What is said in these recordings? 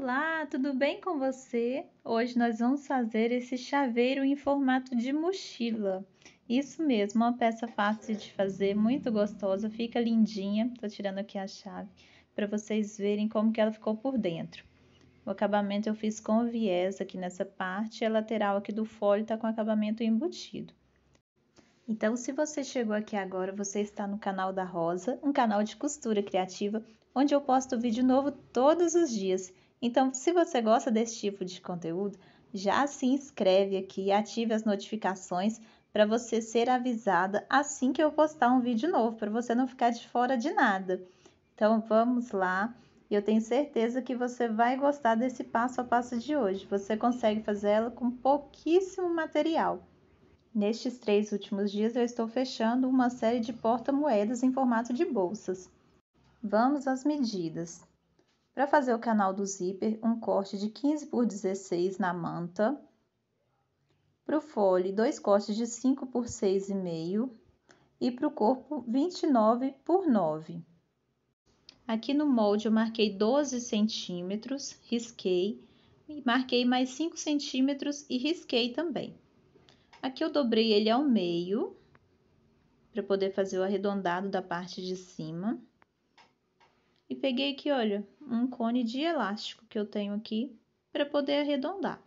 Olá, tudo bem com você? Hoje nós vamos fazer esse chaveiro em formato de mochila. Isso mesmo, uma peça fácil de fazer, muito gostosa, fica lindinha. Tô tirando aqui a chave para vocês verem como que ela ficou por dentro. O acabamento eu fiz com viés aqui nessa parte, e a lateral aqui do folho tá com acabamento embutido. Então, se você chegou aqui agora, você está no canal da Rosa, um canal de costura criativa, onde eu posto vídeo novo todos os dias. Então, se você gosta desse tipo de conteúdo, já se inscreve aqui e ative as notificações para você ser avisada assim que eu postar um vídeo novo, para você não ficar de fora de nada. Então, vamos lá. Eu tenho certeza que você vai gostar desse passo a passo de hoje. Você consegue fazer ela com pouquíssimo material. Nestes 3 últimos dias, eu estou fechando uma série de porta-moedas em formato de bolsas. Vamos às medidas. Para fazer o canal do zíper, um corte de 15 por 16 na manta. Para o fole, 2 cortes de 5 por 6,5. E para o corpo, 29 por 9. Aqui no molde eu marquei 12 centímetros, risquei. E marquei mais 5 centímetros e risquei também. Aqui eu dobrei ele ao meio, para poder fazer o arredondado da parte de cima. E peguei aqui, olha, um cone de elástico que eu tenho aqui, para poder arredondar.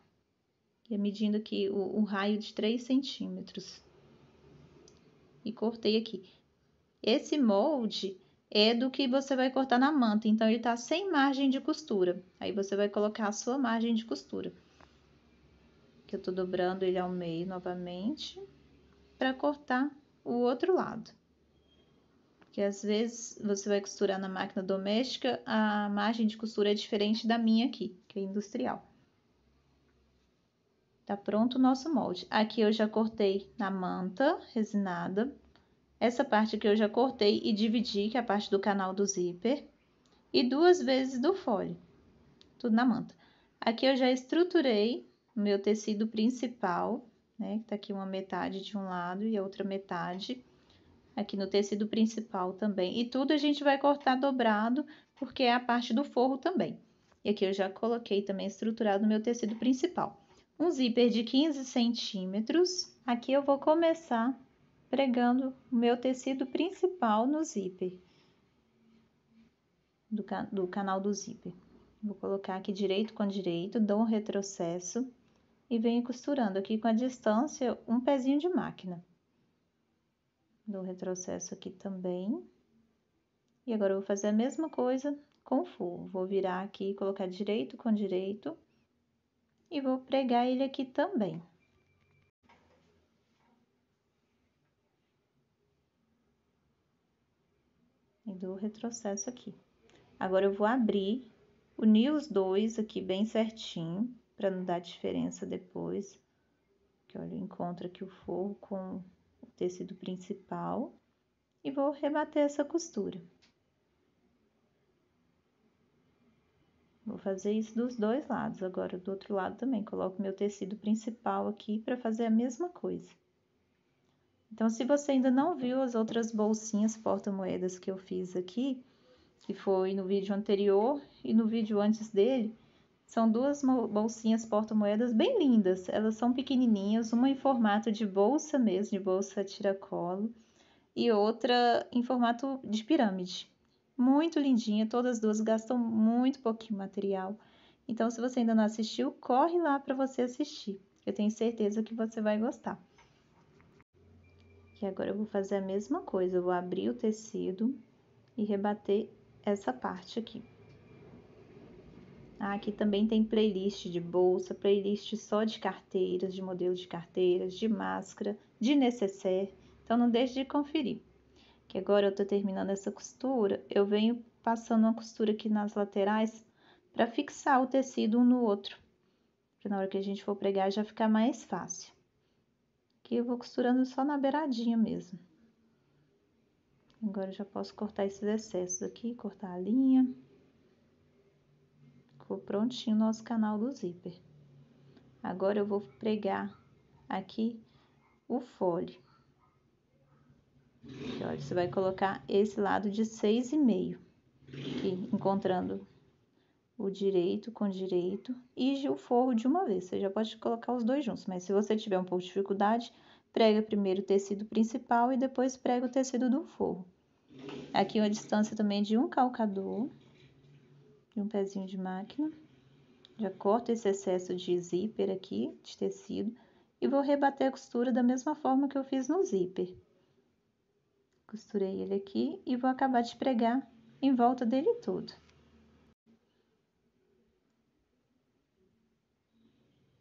E medindo aqui o raio de 3 centímetros. E cortei aqui. Esse molde é do que você vai cortar na manta, então ele tá sem margem de costura. Aí você vai colocar a sua margem de costura. Que eu tô dobrando ele ao meio novamente, para cortar o outro lado. Porque às vezes você vai costurar na máquina doméstica, a margem de costura é diferente da minha aqui, que é industrial. Tá pronto o nosso molde. Aqui eu já cortei na manta resinada. Essa parte aqui eu já cortei e dividi, que é a parte do canal do zíper. E 2 vezes do fole, tudo na manta. Aqui eu já estruturei o meu tecido principal, né? Tá aqui uma metade de um lado e a outra metade aqui no tecido principal também. E tudo a gente vai cortar dobrado, porque é a parte do forro também. E aqui eu já coloquei também estruturado no meu tecido principal. Um zíper de 15 centímetros. Aqui eu vou começar pregando o meu tecido principal no zíper. Do canal do zíper. Vou colocar aqui direito com direito, dou um retrocesso e venho costurando aqui com a distância um pezinho de máquina. Dou retrocesso aqui também. E agora eu vou fazer a mesma coisa com o forro. Vou virar aqui, colocar direito com direito. E vou pregar ele aqui também. E dou retrocesso aqui. Agora eu vou abrir, unir os dois aqui bem certinho, para não dar diferença depois. Que olha, eu encontro aqui o forro com o tecido principal. E vou rebater essa costura. Vou fazer isso dos dois lados. Agora, do outro lado também, coloco meu tecido principal aqui para fazer a mesma coisa. Então, se você ainda não viu as outras bolsinhas porta-moedas que eu fiz aqui, que foi no vídeo anterior e no vídeo antes dele, são 2 bolsinhas porta-moedas bem lindas. Elas são pequenininhas, uma em formato de bolsa mesmo, de bolsa tiracolo, e outra em formato de pirâmide. Muito lindinha, todas as duas gastam muito pouquinho material. Então, se você ainda não assistiu, corre lá para você assistir. Eu tenho certeza que você vai gostar. E agora eu vou fazer a mesma coisa, eu vou abrir o tecido e rebater essa parte aqui. Aqui também tem playlist de bolsa, playlist só de carteiras, de modelo de carteiras, de máscara, de nécessaire. Então, não deixe de conferir. Que agora eu tô terminando essa costura, eu venho passando uma costura aqui nas laterais para fixar o tecido um no outro. Para na hora que a gente for pregar já ficar mais fácil. Aqui eu vou costurando só na beiradinha mesmo. Agora eu já posso cortar esses excessos aqui, cortar a linha. Ficou prontinho o nosso canal do zíper. Agora eu vou pregar aqui o fole. Aqui, olha, você vai colocar esse lado de 6,5, aqui, encontrando o direito com direito e o forro de uma vez. Você já pode colocar os dois juntos, mas se você tiver um pouco de dificuldade, prega primeiro o tecido principal e depois prega o tecido do forro. Aqui uma distância também de um calcador, de um pezinho de máquina. Já corto esse excesso de zíper aqui, de tecido, e vou rebater a costura da mesma forma que eu fiz no zíper. Costurei ele aqui e vou acabar de pregar em volta dele todo.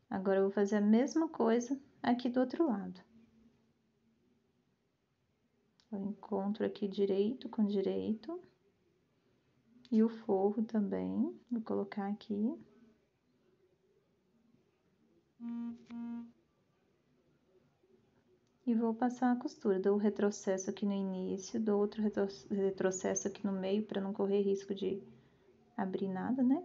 Agora eu vou fazer a mesma coisa aqui do outro lado. Eu encontro aqui direito com direito. E o forro também, vou colocar aqui. E vou passar a costura, dou o retrocesso aqui no início, dou outro retrocesso aqui no meio, para não correr risco de abrir nada, né?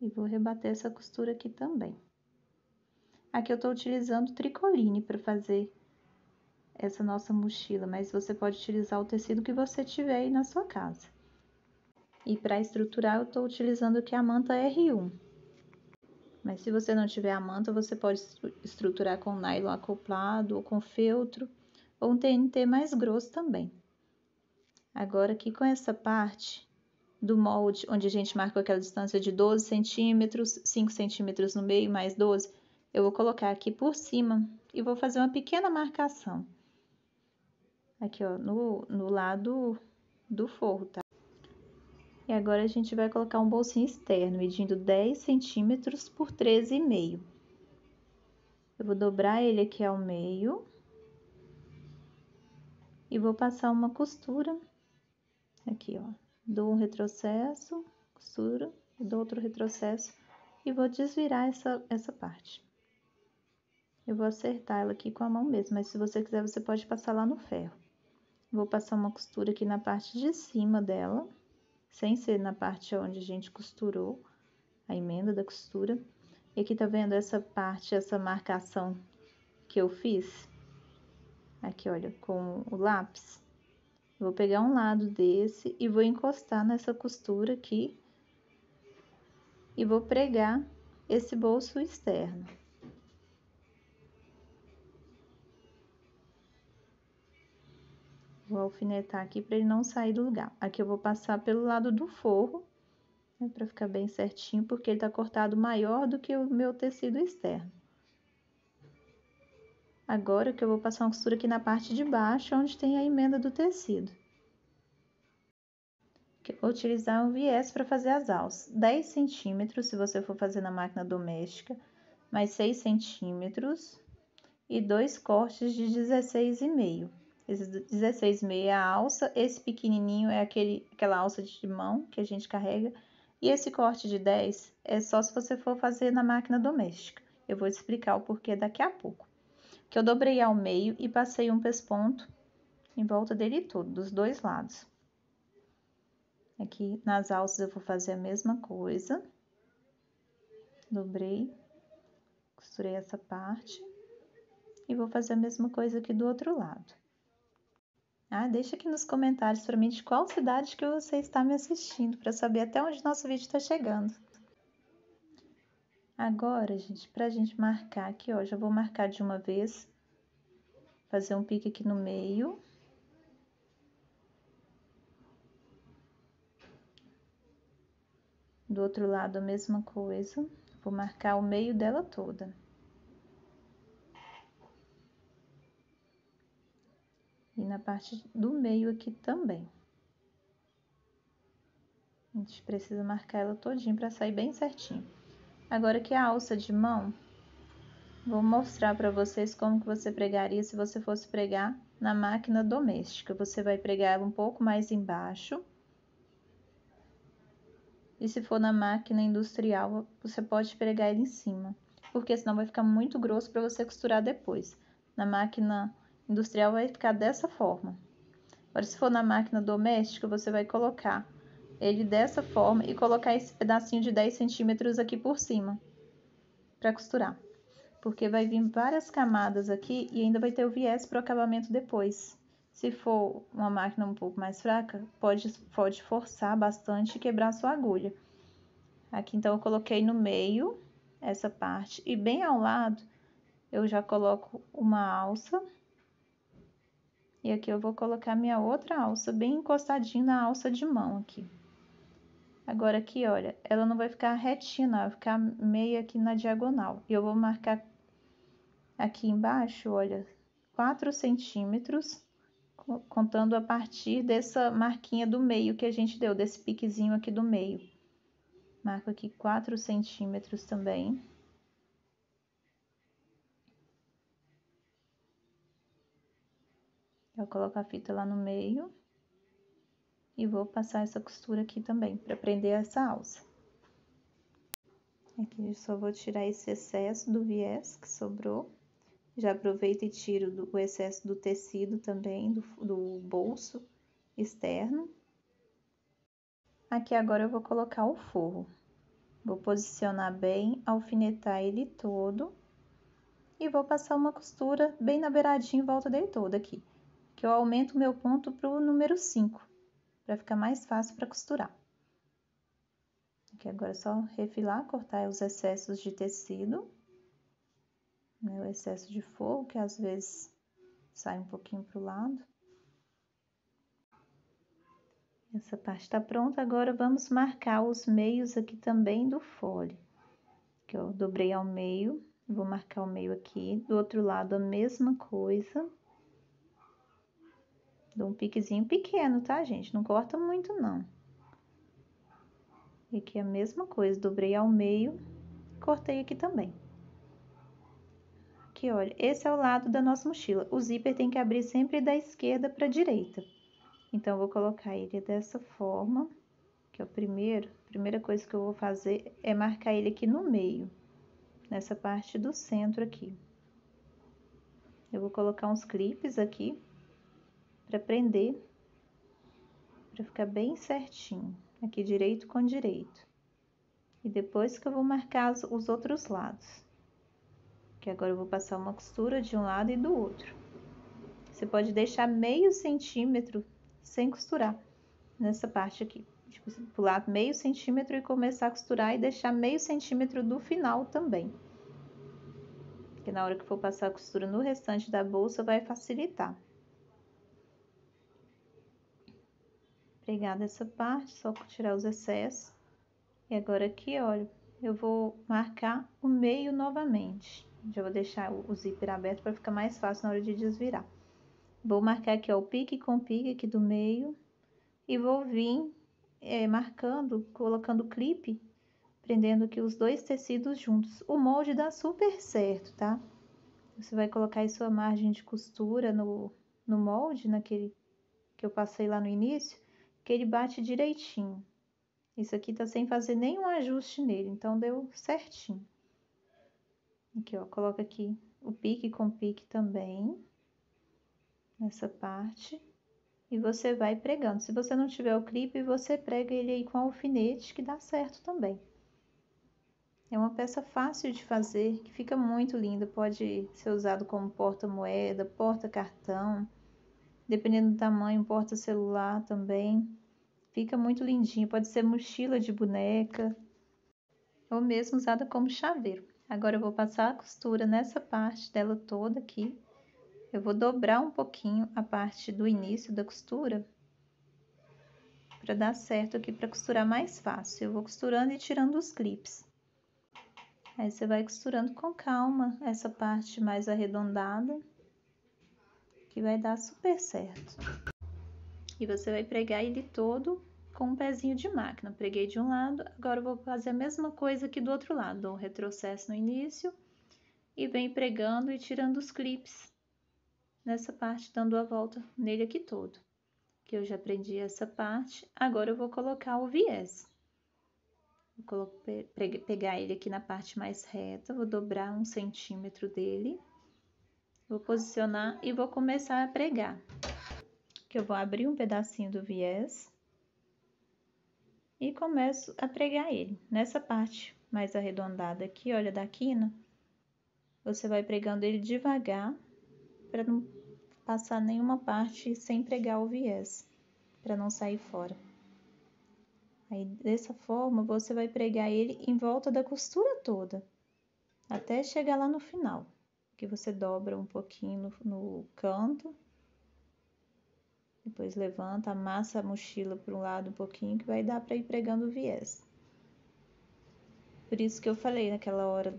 E vou rebater essa costura aqui também. Aqui eu tô utilizando tricoline para fazer essa nossa mochila, mas você pode utilizar o tecido que você tiver aí na sua casa. E para estruturar eu tô utilizando aqui a manta R1. Mas se você não tiver a manta, você pode estruturar com nylon acoplado ou com feltro, ou um TNT mais grosso também. Agora aqui com essa parte do molde, onde a gente marcou aquela distância de 12 centímetros, 5 centímetros no meio, mais 12, eu vou colocar aqui por cima e vou fazer uma pequena marcação. Aqui, ó, no lado do forro, tá? E agora a gente vai colocar um bolsinho externo, medindo 10 centímetros por 13,5. Eu vou dobrar ele aqui ao meio. E vou passar uma costura. Aqui, ó. Dou um retrocesso, costura, dou outro retrocesso. E vou desvirar essa parte. Eu vou acertar ela aqui com a mão mesmo, mas se você quiser, você pode passar lá no ferro. Vou passar uma costura aqui na parte de cima dela, sem ser na parte onde a gente costurou, a emenda da costura. E aqui tá vendo essa parte, essa marcação que eu fiz? Aqui, olha, com o lápis. Vou pegar um lado desse e vou encostar nessa costura aqui. E vou pregar esse bolso externo. Vou alfinetar aqui para ele não sair do lugar. Aqui eu vou passar pelo lado do forro, né, para ficar bem certinho, porque ele tá cortado maior do que o meu tecido externo. Agora que eu vou passar uma costura aqui na parte de baixo, onde tem a emenda do tecido. Eu vou utilizar um viés para fazer as alças. 10 centímetros, se você for fazer na máquina doméstica, mais 6 centímetros e 2 cortes de 16,5. Esse 16,5 é a alça, esse pequenininho é aquela alça de mão que a gente carrega, e esse corte de 10 é só se você for fazer na máquina doméstica. Eu vou explicar o porquê daqui a pouco. Que eu dobrei ao meio e passei um pesponto em volta dele todo, dos dois lados. Aqui nas alças eu vou fazer a mesma coisa. Dobrei, costurei essa parte e vou fazer a mesma coisa aqui do outro lado. Deixa aqui nos comentários para mim de qual cidade que você está me assistindo, para saber até onde nosso vídeo está chegando. Agora, gente, pra gente marcar aqui, ó, já vou marcar de uma vez, fazer um pique aqui no meio. Do outro lado a mesma coisa, vou marcar o meio dela toda. E na parte do meio aqui também. A gente precisa marcar ela todinha para sair bem certinho. Agora que a alça de mão, vou mostrar para vocês como que você pregaria se você fosse pregar na máquina doméstica. Você vai pregar ela um pouco mais embaixo. E se for na máquina industrial, você pode pregar ele em cima, porque senão vai ficar muito grosso para você costurar depois. Na máquina industrial vai ficar dessa forma. Agora, se for na máquina doméstica, você vai colocar ele dessa forma e colocar esse pedacinho de 10 centímetros aqui por cima, para costurar. Porque vai vir várias camadas aqui e ainda vai ter o viés para o acabamento depois. Se for uma máquina um pouco mais fraca, pode forçar bastante e quebrar a sua agulha. Aqui então eu coloquei no meio essa parte e bem ao lado eu já coloco uma alça. E aqui eu vou colocar minha outra alça bem encostadinho na alça de mão aqui. Agora aqui, olha, ela não vai ficar retinha, não, vai ficar meio aqui na diagonal. E eu vou marcar aqui embaixo, olha, 4 centímetros, contando a partir dessa marquinha do meio que a gente deu, desse piquezinho aqui do meio. Marco aqui 4 centímetros também. Eu coloco a fita lá no meio. E vou passar essa costura aqui também, para prender essa alça. Aqui eu só vou tirar esse excesso do viés que sobrou. Já aproveito e tiro o excesso do tecido também, do bolso externo. Aqui agora eu vou colocar o forro. Vou posicionar bem, alfinetar ele todo. E vou passar uma costura bem na beiradinha em volta dele todo aqui. Que eu aumento o meu ponto para o número 5. Para ficar mais fácil para costurar. Aqui agora é só refilar, cortar os excessos de tecido, né, o excesso de forro, que às vezes sai um pouquinho pro lado. Essa parte tá pronta, agora vamos marcar os meios aqui também do fole. Que eu dobrei ao meio, vou marcar o meio aqui, do outro lado a mesma coisa. Dou um piquezinho pequeno, tá, gente? Não corta muito, não. E aqui a mesma coisa, dobrei ao meio, cortei aqui também. Aqui, olha, esse é o lado da nossa mochila. O zíper tem que abrir sempre da esquerda para a direita. Então, eu vou colocar ele dessa forma, que é o primeiro. A primeira coisa que eu vou fazer é marcar ele aqui no meio, nessa parte do centro aqui. Eu vou colocar uns clipes aqui para prender, para ficar bem certinho, aqui direito com direito. E depois que eu vou marcar os outros lados, que agora eu vou passar uma costura de um lado e do outro. Você pode deixar meio centímetro sem costurar nessa parte aqui. Tipo, pular meio centímetro e começar a costurar e deixar meio centímetro do final também. Porque na hora que for passar a costura no restante da bolsa vai facilitar. Pregar dessa parte, só tirar os excessos. E agora aqui, olha, eu vou marcar o meio novamente. Já vou deixar o zíper aberto para ficar mais fácil na hora de desvirar. Vou marcar aqui, ó, o pique com pique aqui do meio. E vou vir marcando, colocando clipe, prendendo aqui os dois tecidos juntos. O molde dá super certo, tá? Você vai colocar aí sua margem de costura no molde, naquele que eu passei lá no início, que ele bate direitinho. Isso aqui tá sem fazer nenhum ajuste nele, então deu certinho. Aqui, ó, coloca aqui o pique com pique também, nessa parte. E você vai pregando. Se você não tiver o clipe, você prega ele aí com alfinete, que dá certo também. É uma peça fácil de fazer, que fica muito linda. Pode ser usado como porta-moeda, porta-cartão, dependendo do tamanho, porta-celular também. Fica muito lindinho. Pode ser mochila de boneca, ou mesmo usada como chaveiro. Agora eu vou passar a costura nessa parte dela toda aqui. Eu vou dobrar um pouquinho a parte do início da costura, para dar certo aqui, para costurar mais fácil. Eu vou costurando e tirando os clipes. Aí você vai costurando com calma essa parte mais arredondada, que vai dar super certo. E você vai pregar ele todo com um pezinho de máquina. Preguei de um lado, agora eu vou fazer a mesma coisa aqui do outro lado. Dou um retrocesso no início e venho pregando e tirando os clipes nessa parte, dando a volta nele aqui todo. Que eu já prendi essa parte, agora eu vou colocar o viés. Vou pegar ele aqui na parte mais reta, vou dobrar 1 centímetro dele, vou posicionar e vou começar a pregar. Que eu vou abrir um pedacinho do viés e começo a pregar ele. Nessa parte mais arredondada aqui, olha, da quina, você vai pregando ele devagar, para não passar nenhuma parte sem pregar o viés, para não sair fora. Aí, dessa forma, você vai pregar ele em volta da costura toda, até chegar lá no final, que você dobra um pouquinho no canto, depois levanta, amassa a mochila para um lado um pouquinho, que vai dar para ir pregando o viés. Por isso que eu falei naquela hora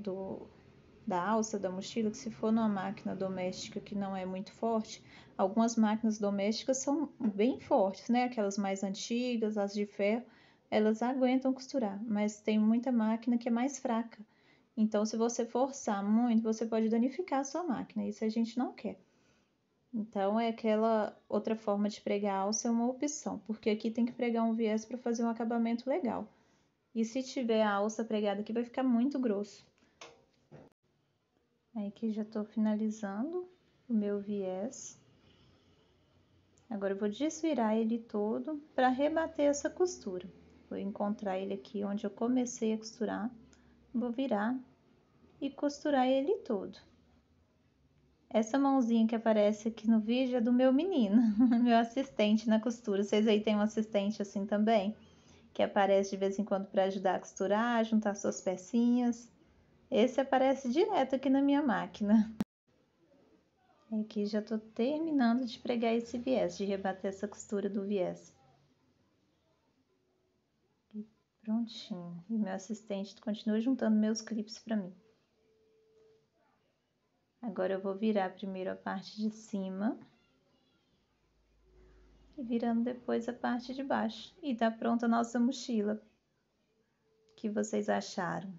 da alça da mochila, que se for numa máquina doméstica que não é muito forte, algumas máquinas domésticas são bem fortes, né? Aquelas mais antigas, as de ferro, elas aguentam costurar, mas tem muita máquina que é mais fraca. Então, se você forçar muito, você pode danificar a sua máquina, isso a gente não quer. Então, é aquela outra forma de pregar a alça é uma opção, porque aqui tem que pregar um viés para fazer um acabamento legal. E se tiver a alça pregada aqui, vai ficar muito grosso. Aí aqui já tô finalizando o meu viés. Agora eu vou desvirar ele todo para rebater essa costura. Vou encontrar ele aqui onde eu comecei a costurar, vou virar e costurar ele todo. Essa mãozinha que aparece aqui no vídeo é do meu menino, meu assistente na costura. Vocês aí têm um assistente assim também? Que aparece de vez em quando para ajudar a costurar, juntar suas pecinhas. Esse aparece direto aqui na minha máquina. Aqui já tô terminando de pregar esse viés, de rebater essa costura do viés. E prontinho. E meu assistente continua juntando meus clipes para mim. Agora eu vou virar primeiro a parte de cima. E virando depois a parte de baixo. E tá pronta a nossa mochila. O que vocês acharam?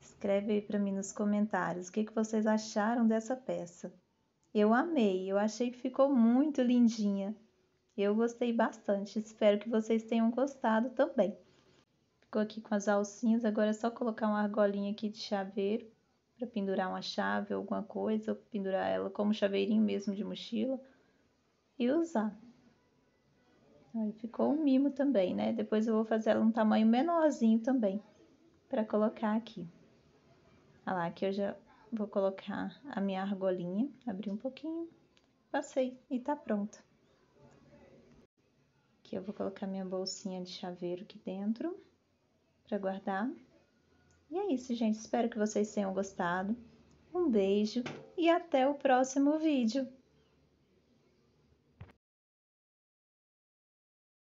Escreve aí para mim nos comentários o que vocês acharam dessa peça. Eu amei, eu achei que ficou muito lindinha. Eu gostei bastante, espero que vocês tenham gostado também. Ficou aqui com as alcinhas, agora é só colocar uma argolinha aqui de chaveiro para pendurar uma chave ou alguma coisa, ou pendurar ela como chaveirinho mesmo de mochila e usar. Aí ficou um mimo também, né? Depois eu vou fazer ela um tamanho menorzinho também para colocar aqui. Olha lá, aqui eu já vou colocar a minha argolinha, abri um pouquinho, passei e tá pronta. Aqui eu vou colocar minha bolsinha de chaveiro aqui dentro para guardar. E é isso, gente. Espero que vocês tenham gostado. Um beijo e até o próximo vídeo.